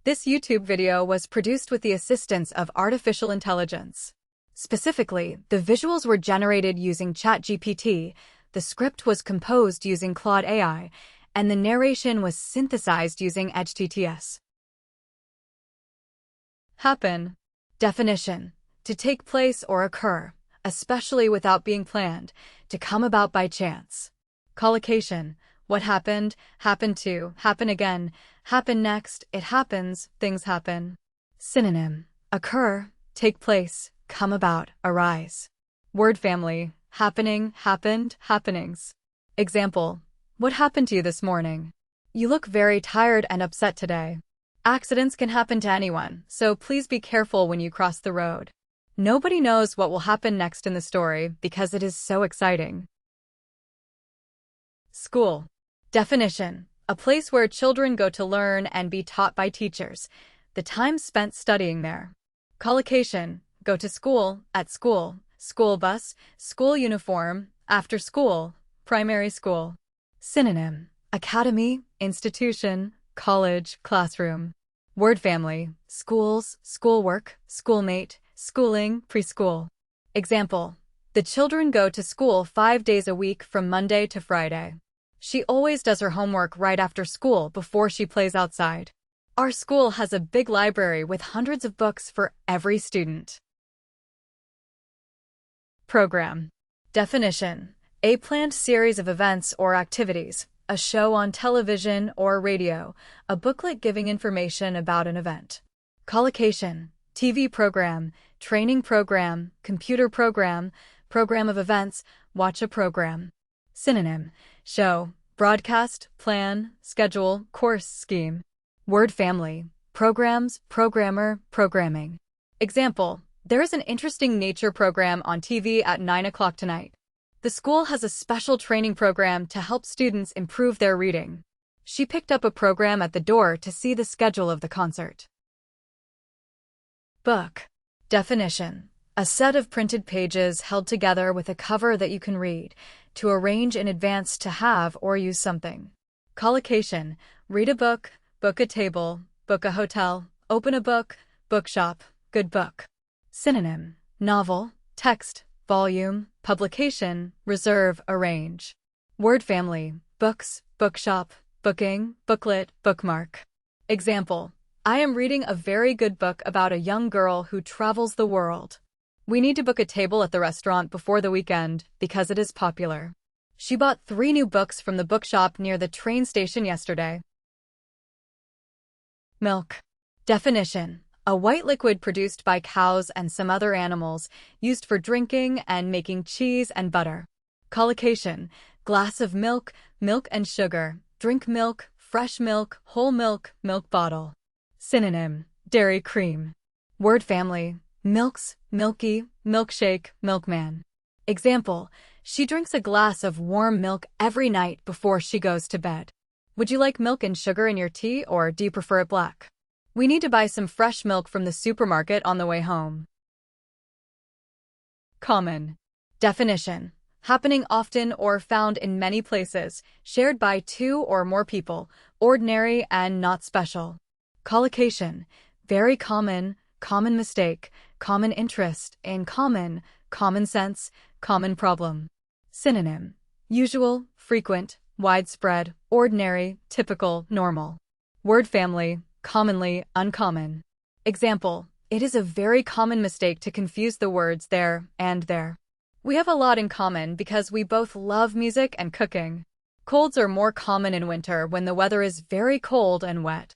This YouTube video was produced with the assistance of artificial intelligence. Specifically, the visuals were generated using ChatGPT, the script was composed using Claude AI, and the narration was synthesized using Edge-TTS. Happen. Definition: to take place or occur, especially without being planned, to come about by chance. Collocation: what happened, happen to, happen again, happen next, it happens, things happen. Synonym: occur, take place, come about, arise. Word family: happening, happened, happenings. Example: what happened to you this morning? You look very tired and upset today. Accidents can happen to anyone, so please be careful when you cross the road. Nobody knows what will happen next in the story because it is so exciting. School. Definition: a place where children go to learn and be taught by teachers, the time spent studying there. Collocation: go to school, at school, school bus, school uniform, after school, primary school. Synonym: academy, institution, college, classroom. Word family: schools, schoolwork, schoolmate, schooling, preschool. Example: the children go to school 5 days a week from Monday to Friday. She always does her homework right after school before she plays outside. Our school has a big library with hundreds of books for every student. Program. Definition: a planned series of events or activities, a show on television or radio, a booklet giving information about an event. Collocation: TV program, training program, computer program, program of events, watch a program. Synonym: show, broadcast, plan, schedule, course, scheme. Word family: programs, programmer, programming. Example: there is an interesting nature program on TV at 9 o'clock tonight. The school has a special training program to help students improve their reading. She picked up a program at the door to see the schedule of the concert. Book. Definition: a set of printed pages held together with a cover that you can read, to arrange in advance to have or use something. Collocation: read a book, book a table, book a hotel, open a book, bookshop, good book. Synonym: novel, text, volume, publication, reserve, arrange. Word family: books, bookshop, booking, booklet, bookmark. Example: I am reading a very good book about a young girl who travels the world. We need to book a table at the restaurant before the weekend because it is popular. She bought 3 new books from the bookshop near the train station yesterday. Milk. Definition: a white liquid produced by cows and some other animals, used for drinking and making cheese and butter. Collocation: glass of milk, milk and sugar, drink milk, fresh milk, whole milk, milk bottle. Synonym: dairy cream. Word family: milks, milky, milkshake, milkman. Example: she drinks a glass of warm milk every night before she goes to bed. Would you like milk and sugar in your tea, or do you prefer it black? We need to buy some fresh milk from the supermarket on the way home. Common. Definition: happening often or found in many places, shared by 2 or more people, ordinary and not special. Collocation: very common, common mistake, common interest, in common, common sense, common problem. Synonym: usual, frequent, widespread, ordinary, typical, normal. Word family: commonly, uncommon. Example: it is a very common mistake to confuse the words there and there. We have a lot in common because we both love music and cooking. Colds are more common in winter when the weather is very cold and wet.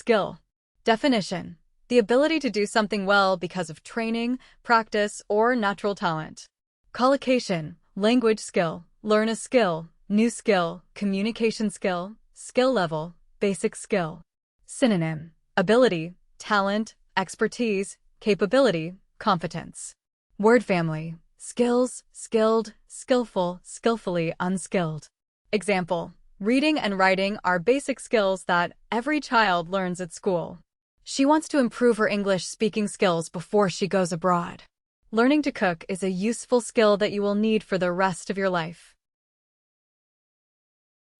Skill. Definition: the ability to do something well because of training, practice, or natural talent. Collocation: language skill, learn a skill, new skill, communication skill, skill level, basic skill. Synonym: ability, talent, expertise, capability, competence. Word family: skills, skilled, skillful, skillfully, unskilled. Example: reading and writing are basic skills that every child learns at school. She wants to improve her English speaking skills before she goes abroad. Learning to cook is a useful skill that you will need for the rest of your life.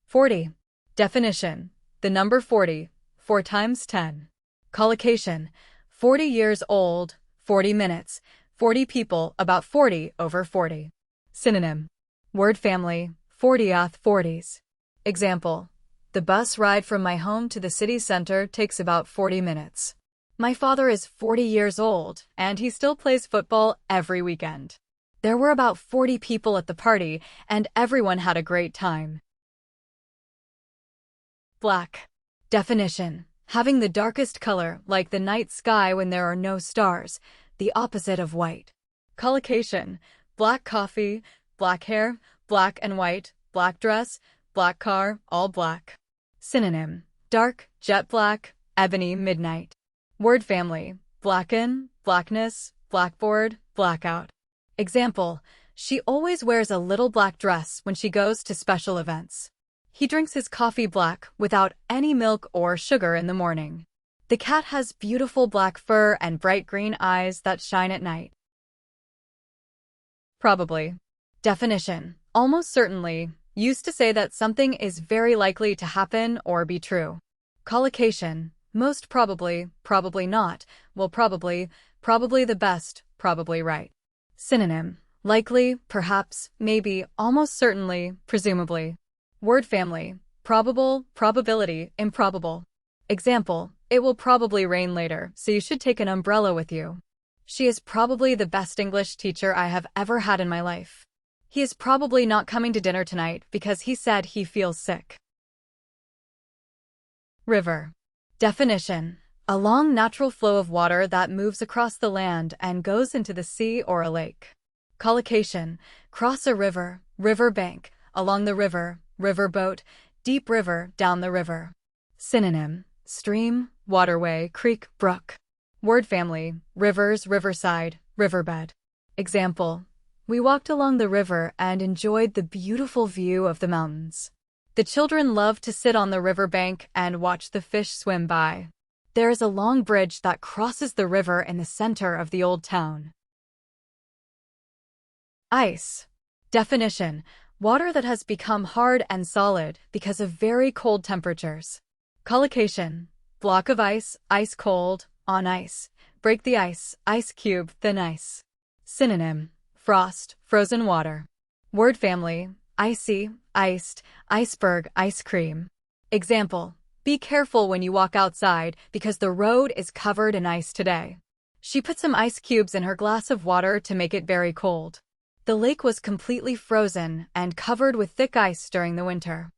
40. Definition: The number 40, 4 times 10. Collocation, 40 years old, 40 minutes, 40 people, about 40 over 40. Synonym. Word family, 40th 40s. Example. The bus ride from my home to the city center takes about 40 minutes. My father is 40 years old, and he still plays football every weekend. There were about 40 people at the party, and everyone had a great time. Black. Definition. Having the darkest color, like the night sky when there are no stars, the opposite of white. Collocation. Black coffee, black hair, black and white, black dress, black car, all black. Synonym. Dark, jet black, ebony, midnight. Word family. Blacken, blackness, blackboard, blackout. Example. She always wears a little black dress when she goes to special events. He drinks his coffee black without any milk or sugar in the morning. The cat has beautiful black fur and bright green eyes that shine at night. Probably. Definition. Almost certainly, used to say that something is very likely to happen or be true. Collocation. Most probably, probably not, well probably, probably the best, probably right. Synonym. Likely, perhaps, maybe, almost certainly, presumably. Word family. Probable, probability, improbable. Example. It will probably rain later, so you should take an umbrella with you. She is probably the best English teacher I have ever had in my life. He is probably not coming to dinner tonight because he said he feels sick. River. Definition. A long natural flow of water that moves across the land and goes into the sea or a lake. Collocation. Cross a river, river bank, along the river, river boat, deep river, down the river. Synonym. Stream, waterway, creek, brook. Word family. Rivers, riverside, riverbed. Example. We walked along the river and enjoyed the beautiful view of the mountains. The children loved to sit on the riverbank and watch the fish swim by. There is a long bridge that crosses the river in the center of the old town. Ice. Definition. Water that has become hard and solid because of very cold temperatures. Collocation. Block of ice, ice cold, on ice. Break the ice, ice cube, thin ice. Synonym. Frost, frozen water. Word family. Icy, iced, iceberg, ice cream. Example. Be careful when you walk outside because the road is covered in ice today. She put some ice cubes in her glass of water to make it very cold. The lake was completely frozen and covered with thick ice during the winter.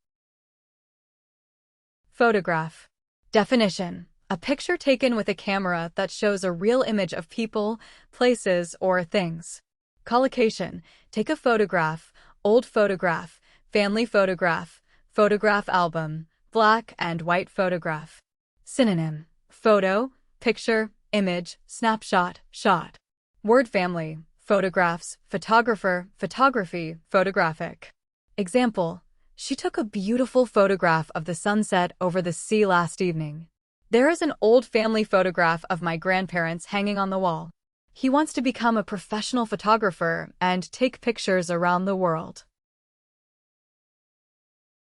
Photograph. Definition. A picture taken with a camera that shows a real image of people, places, or things. Collocation. Take a photograph, old photograph, family photograph, photograph album, black and white photograph. Synonym. Photo, picture, image, snapshot, shot. Word family. Photographs, photographer, photography, photographic. Example. She took a beautiful photograph of the sunset over the sea last evening. There is an old family photograph of my grandparents hanging on the wall. He wants to become a professional photographer and take pictures around the world.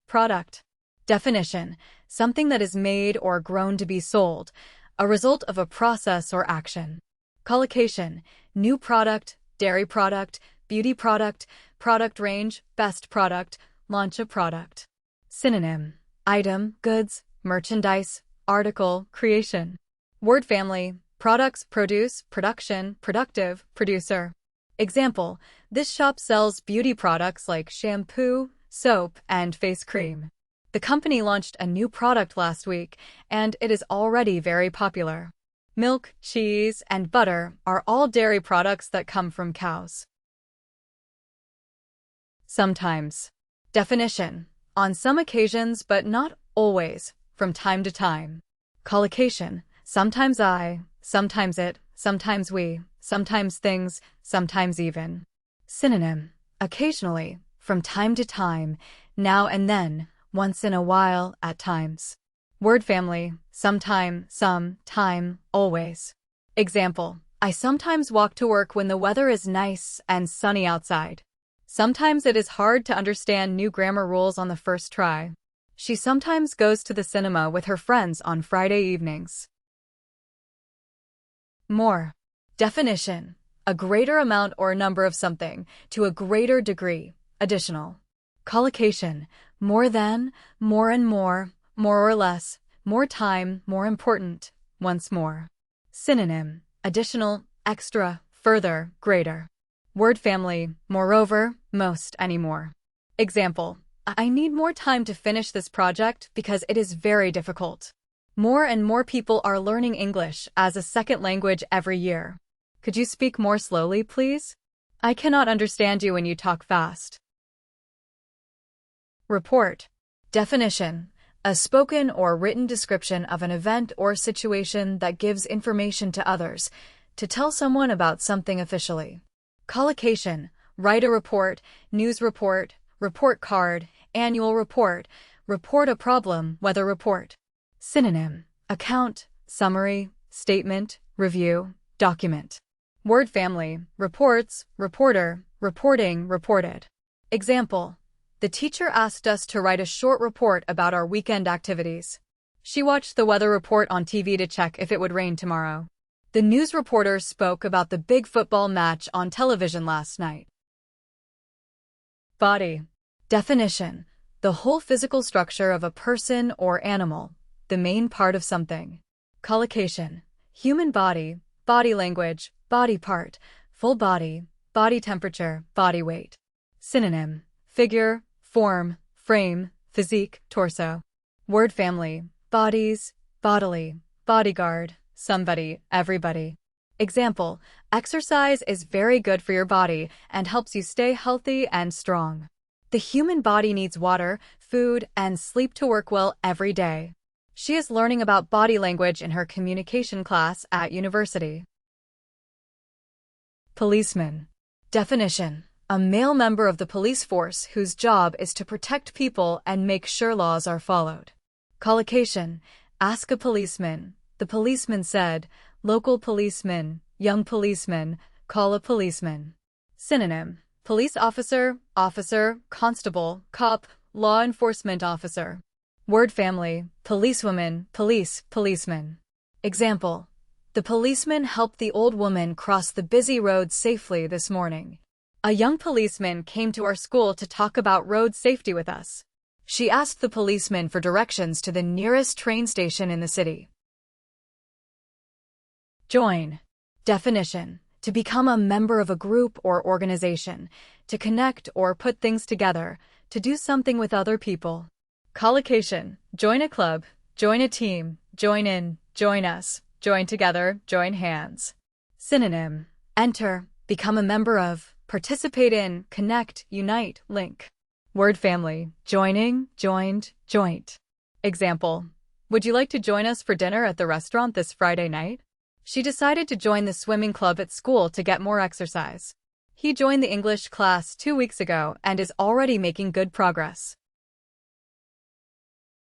Product. Definition. Something that is made or grown to be sold, a result of a process or action. Collocation. New product, dairy product, beauty product, product range, best product, launch a product. Synonym. Item, goods, merchandise, article, creation. Word family. Products, produce, production, productive, producer. Example. This shop sells beauty products like shampoo, soap, and face cream. The company launched a new product last week, and it is already very popular. Milk, cheese, and butter are all dairy products that come from cows. Sometimes. Definition. On some occasions, but not always, from time to time. Collocation. Sometimes I, sometimes it, sometimes we, sometimes things, sometimes even. Synonym. Occasionally, from time to time, now and then, once in a while, at times. Word family. Sometime, some, time, always. Example. I sometimes walk to work when the weather is nice and sunny outside. Sometimes it is hard to understand new grammar rules on the first try. She sometimes goes to the cinema with her friends on Friday evenings. More. Definition: a greater amount or number of something, to a greater degree, additional. Collocation: more than, more and more or less, more time, more important, once more. Synonym: additional, extra, further, greater. Word family: moreover, most, anymore. Example: I need more time to finish this project because it is very difficult. More and more people are learning English as a second language every year. Could you speak more slowly, please? I cannot understand you when you talk fast. Report. Definition: a spoken or written description of an event or situation that gives information to others, to tell someone about something officially. Collocation: write a report, news report, report card, annual report, report a problem, weather report. Synonym: account, summary, statement, review, document. Word family: reports, reporter, reporting, reported. Example: the teacher asked us to write a short report about our weekend activities. She watched the weather report on TV to check if it would rain tomorrow. The news reporter spoke about the big football match on television last night. Body. Definition: the whole physical structure of a person or animal, the main part of something. Collocation: human body, body language, body part, full body, body temperature, body weight. Synonym: figure, form, frame, physique, torso. Word family: bodies, bodily, bodyguard, somebody, everybody. Example: exercise is very good for your body and helps you stay healthy and strong. The human body needs water, food, and sleep to work well every day. She is learning about body language in her communication class at university. Policeman. Definition: a male member of the police force whose job is to protect people and make sure laws are followed. Collocation: ask a policeman. The policeman said, local policeman, young policeman, call a policeman. Synonym: police officer, officer, constable, cop, law enforcement officer. Word family: policewoman, police, policeman. Example: the policeman helped the old woman cross the busy road safely this morning. A young policeman came to our school to talk about road safety with us. She asked the policeman for directions to the nearest train station in the city. Join. Definition: to become a member of a group or organization, to connect or put things together, to do something with other people. Collocation: join a club, join a team, join in, join us, join together, join hands. Synonym: enter, become a member of, participate in, connect, unite, link. Word family: joining, joined, joint. Example: would you like to join us for dinner at the restaurant this Friday night? She decided to join the swimming club at school to get more exercise. He joined the English class 2 weeks ago and is already making good progress.